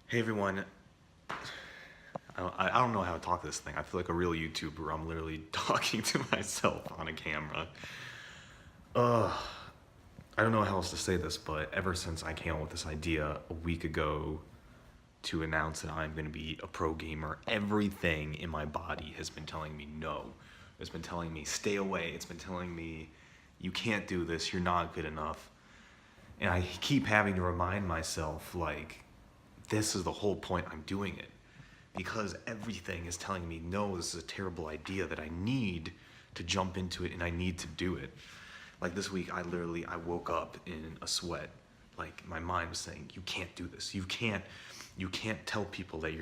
Hey everyone, I don't know how to talk this thing. I feel like a real YouTuber. I'm literally talking to myself on a camera. I don't know how else to say this, but ever since I came up with this idea a week ago to announce that I'm going to be a pro gamer, everything in my body has been telling me no. It's been telling me stay away. It's been telling me you can't do this. You're not good enough. And I keep having to remind myself, like, this is the whole point I'm doing it. Because everything is telling me, no, this is a terrible idea, that I need to jump into it and I need to do it. Like this week, I woke up in a sweat. Like my mind was saying, you can't do this. You can't tell people that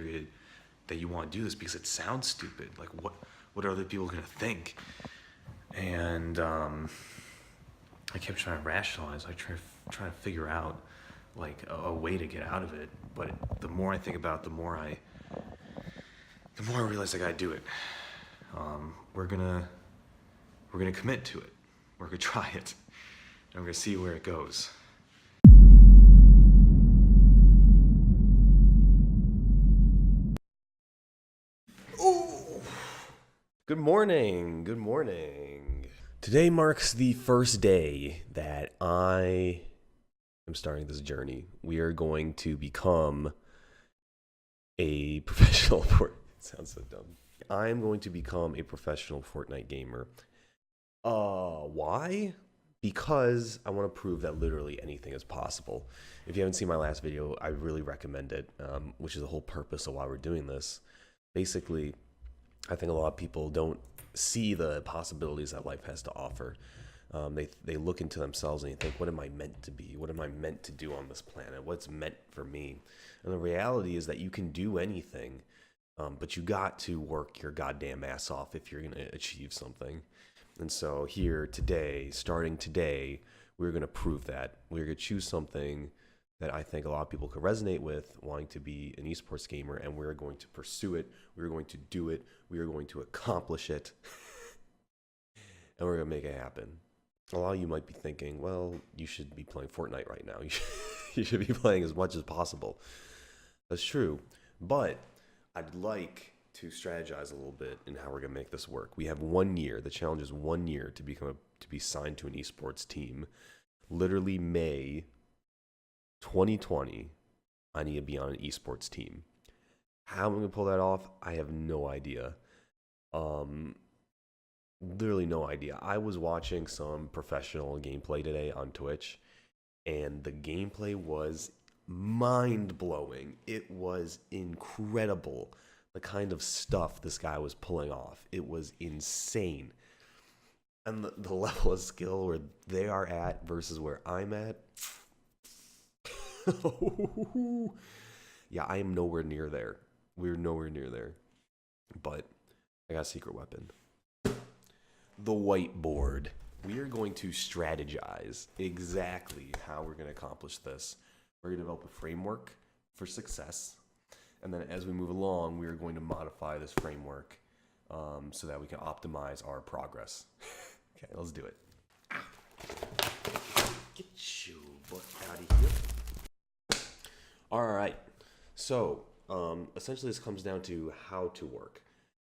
that you want to do this because it sounds stupid. Like what are other people gonna think? And I kept trying to rationalize. I try to figure out like a way to get out of it. But the more I think about it, the more I realize I gotta do it. We're gonna commit to it. We're gonna try it. And we're gonna see where it goes. Ooh. Good morning. Good morning. Today marks the first day that I am starting this journey. We are going to become a professional Fortnite. Sounds so dumb. I'm going to become a professional Fortnite gamer. Why? Because I want to prove that literally anything is possible. If you haven't seen my last video, I really recommend it, which is the whole purpose of why we're doing this. Basically, I think a lot of people don't see the possibilities that life has to offer. They look into themselves and they think, what am I meant to be? What am I meant to do on this planet? What's meant for me? And the reality is that you can do anything, but you got to work your goddamn ass off if you're going to achieve something. And so here today, starting today, we're going to prove that. We're going to choose something that I think a lot of people could resonate with, wanting to be an esports gamer, and we're going to pursue it. We're going to do it. We are going to accomplish it. And we're going to make it happen. A lot of you might be thinking, well, you should be playing Fortnite right now. You should be playing as much as possible. That's true. But I'd like to strategize a little bit in how we're gonna make this work. We have 1 year. The challenge is 1 year to be signed to an esports team. Literally May 2020, I need to be on an esports team. How am I gonna pull that off? I have no idea. Um, Literally no idea. I was watching some professional gameplay today on Twitch, and the gameplay was mind blowing. It was incredible the kind of stuff this guy was pulling off. It was insane. And the level of skill where they are at versus where I'm at. Yeah, I am nowhere near there. We're nowhere near there. But I got a secret weapon. The whiteboard. We are going to strategize exactly how we're going to accomplish this. We're going to develop a framework for success. And then as we move along, we are going to modify this framework so that we can optimize our progress. Okay, let's do it. Get your butt out of here. All right. So essentially this comes down to how to work.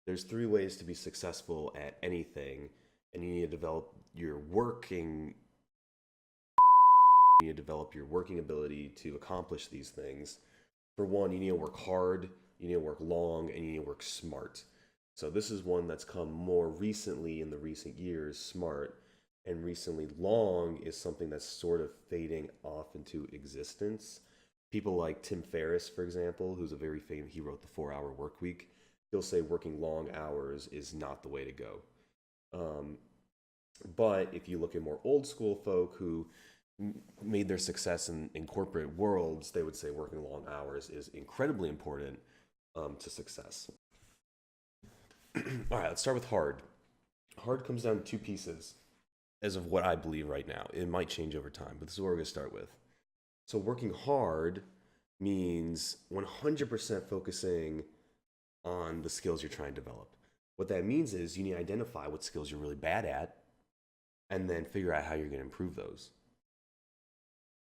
There's 3 ways to be successful at anything, and you need to develop your working ability to accomplish these things. For one, you need to work hard, you need to work long, and you need to work smart. So this is one that's come more recently in the recent years, smart, and recently long is something that's sort of fading off into existence. People like Tim Ferriss, for example, who's a very famous, he wrote the 4 Hour Work Week. He'll say working long hours is not the way to go. But if you look at more old school folk who made their success in corporate worlds, they would say working long hours is incredibly important to success. All right, let's start with hard. Hard comes down to 2 pieces, as of what I believe right now. It might change over time, but this is what we're going to start with. So working hard means 100% focusing on the skills you're trying to develop. What that means is you need to identify what skills you're really bad at and then figure out how you're going to improve those.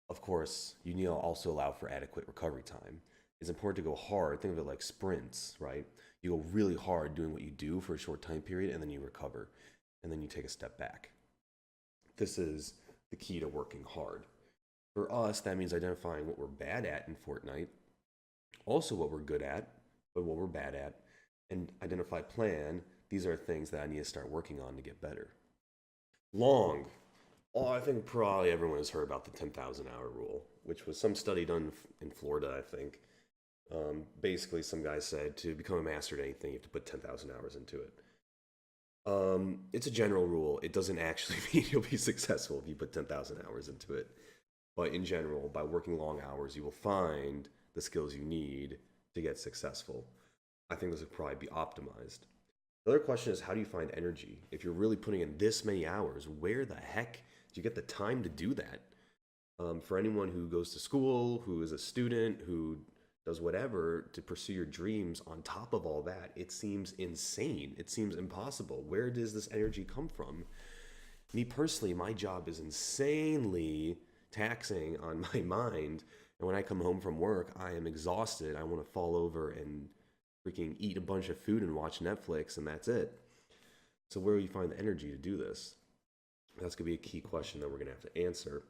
Of course, you need to also allow for adequate recovery time. it's important to go hard. Think of it like sprints, right? You go really hard doing what you do for a short time period, and then you recover, and then you take a step back. This is the key to working hard. For us, that means identifying what we're bad at in Fortnite, also what we're good at, but what we're bad at, and identify plan. These are things that I need to start working on to get better. Long. Oh, I think probably everyone has heard about the 10,000 hour rule, which was some study done in Florida, I think. Basically, some guy said to become a master at anything, you have to put 10,000 hours into it. It's a general rule. It doesn't actually mean you'll be successful if you put 10,000 hours into it. But in general, by working long hours, you will find the skills you need to get successful. I think this would probably be optimized. The other question is, how do you find energy? If you're really putting in this many hours, where the heck do you get the time to do that? For anyone who goes to school, who is a student, who does whatever to pursue your dreams on top of all that, it seems insane. It seems impossible. Where does this energy come from? Me personally, my job is insanely taxing on my mind. And when I come home from work, I am exhausted. I want to fall over and freaking eat a bunch of food and watch Netflix, and that's it. So where do you find the energy to do this? That's going to be a key question that we're going to have to answer.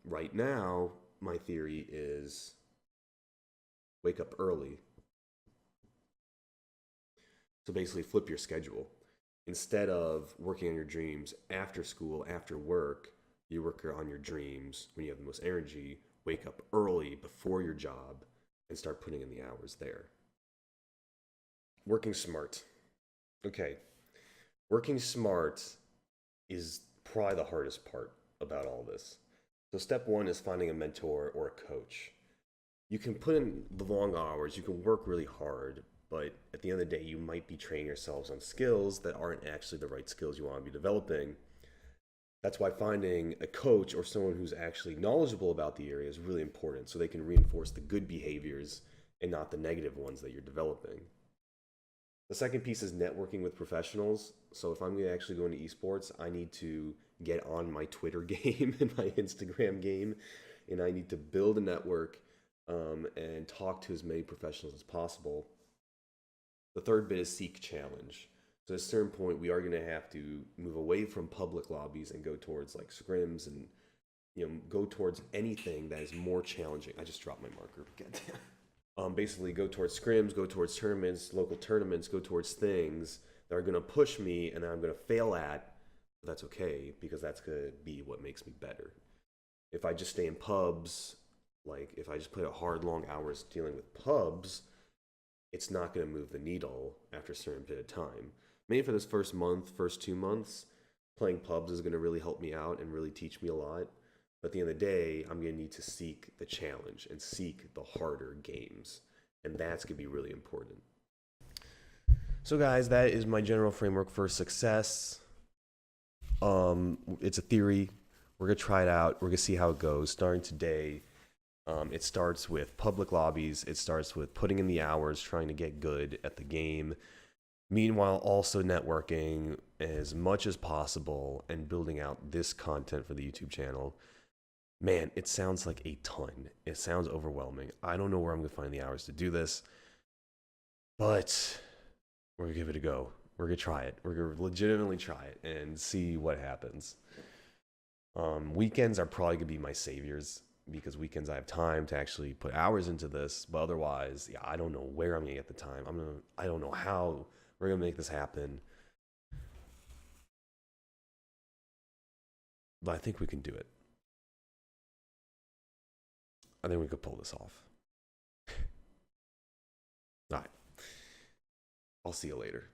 Right now, my theory is wake up early. So basically flip your schedule. Instead of working on your dreams after school, after work, you work on your dreams when you have the most energy. Wake up early before your job and start putting in the hours there. Working smart. Okay. Working smart is probably the hardest part about all this. So step one is finding a mentor or a coach. You can put in the long hours, you can work really hard, but at the end of the day, you might be training yourselves on skills that aren't actually the right skills you want to be developing. That's why finding a coach or someone who's actually knowledgeable about the area is really important, so they can reinforce the good behaviors and not the negative ones that you're developing. The second piece is networking with professionals. So if I'm going to actually go into esports, I need to get on my Twitter game and my Instagram game, and I need to build a network and talk to as many professionals as possible. The third bit is seek challenge. So at a certain point, we are going to have to move away from public lobbies and go towards like scrims and go towards anything that is more challenging. I just dropped my marker. Basically go towards scrims, go towards tournaments, local tournaments, go towards things that are going to push me and that I'm going to fail at. But that's okay, because that's going to be what makes me better. If I just stay in pubs, like if I just put a hard long hours dealing with pubs, it's not going to move the needle after a certain bit of time. Maybe for this first month, first 2 months, playing pubs is going to really help me out and really teach me a lot. But at the end of the day, I'm going to need to seek the challenge and seek the harder games. And that's going to be really important. So guys, that is my general framework for success. It's a theory. We're going to try it out. We're going to see how it goes. Starting today, it starts with public lobbies. It starts with putting in the hours, trying to get good at the game. Meanwhile, also networking as much as possible and building out this content for the YouTube channel. Man, it sounds like a ton. It sounds overwhelming. I don't know where I'm going to find the hours to do this, but we're going to give it a go. We're going to try it. We're going to legitimately try it and see what happens. Weekends are probably going to be my saviors, because weekends I have time to actually put hours into this, but otherwise, yeah, I don't know where I'm going to get the time. I don't know how we're going to make this happen, but I think we can do it. I think we could pull this off. All right. I'll see you later.